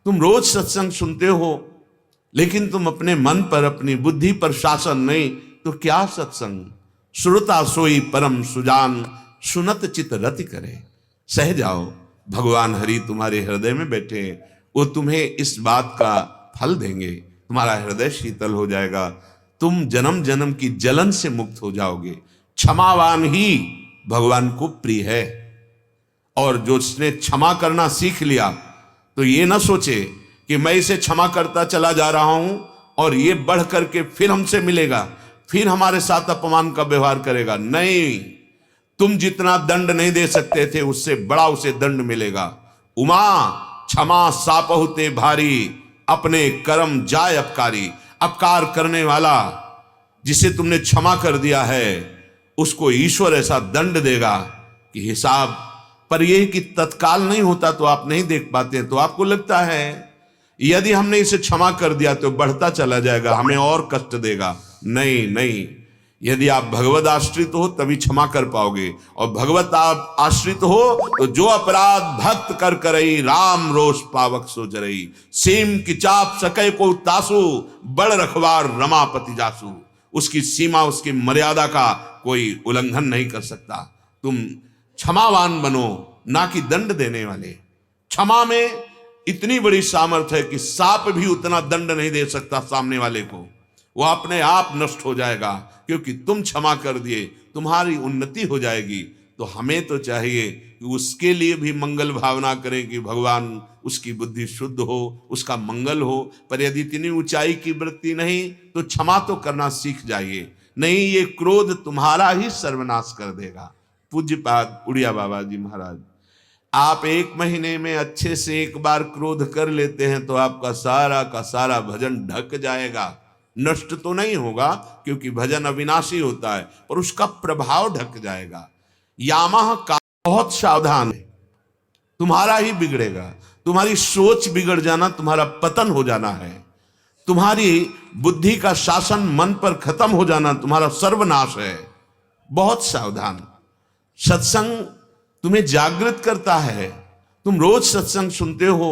तुम रोज सत्संग सुनते हो, लेकिन तुम अपने मन पर, अपनी बुद्धि पर शासन नहीं, तो क्या सत्संग। श्रुता सोई परम सुजान, सुनत चित रति करे। सह जाओ, भगवान हरि तुम्हारे हृदय में बैठे हैं, वो तुम्हें इस बात का फल देंगे। तुम्हारा हृदय शीतल हो जाएगा, तुम जन्म जन्म की जलन से मुक्त हो जाओगे। क्षमावान ही भगवान को प्रिय है। और जो उसने क्षमा करना सीख लिया, तो ये ना सोचे कि मैं इसे क्षमा करता चला जा रहा हूं और ये बढ़ करके फिर हमसे मिलेगा, फिर हमारे साथ अपमान का व्यवहार करेगा। नहीं, तुम जितना दंड नहीं दे सकते थे, उससे बड़ा उसे दंड मिलेगा। उमा क्षमा सापहुते भारी, अपने कर्म जाय अपकारी। अपकार करने वाला जिसे तुमने क्षमा कर दिया है, उसको ईश्वर ऐसा दंड देगा कि हिसाब। पर यह कि तत्काल नहीं होता, तो आप नहीं देख पाते। तो आपको लगता है यदि हमने इसे क्षमा कर दिया तो बढ़ता चला जाएगा, हमें और कष्ट देगा। नहीं नहीं, यदि आप भगवत आश्रित हो तभी क्षमा कर पाओगे। और भगवत आप आश्रित हो तो जो अपराध भक्त कर करई, राम रोष पावक सो जरई। सीम की चाप सके को तासु, बड़ रखवार रमापति जासु। उसकी सीमा, उसकी मर्यादा का कोई उल्लंघन नहीं कर सकता। तुम क्षमावान बनो, ना कि दंड देने वाले। क्षमा में इतनी बड़ी सामर्थ्य है कि सांप भी उतना दंड नहीं दे सकता सामने वाले को, वो अपने आप नष्ट हो जाएगा, क्योंकि तुम क्षमा कर दिए, तुम्हारी उन्नति हो जाएगी। तो हमें तो चाहिए कि उसके लिए भी मंगल भावना करें कि भगवान उसकी बुद्धि शुद्ध हो, उसका मंगल हो। पर यदि इतनी ऊंचाई की वृत्ति नहीं, तो क्षमा तो करना सीख जाइए। नहीं, ये क्रोध तुम्हारा ही सर्वनाश कर देगा। पूज्यपाद उड़िया बाबा जी महाराज, आप 1 महीने में अच्छे से एक बार क्रोध कर लेते हैं तो आपका सारा का सारा भजन ढक जाएगा। नष्ट तो नहीं होगा, क्योंकि भजन अविनाशी होता है, पर उसका प्रभाव ढक जाएगा। यामाह का बहुत सावधान है, तुम्हारा ही बिगड़ेगा। तुम्हारी सोच बिगड़ जाना, तुम्हारा पतन हो जाना है। तुम्हारी बुद्धि का शासन मन पर खत्म हो जाना, तुम्हारा सर्वनाश है। बहुत सावधान। सत्संग तुम्हें जागृत करता है। तुम रोज सत्संग सुनते हो,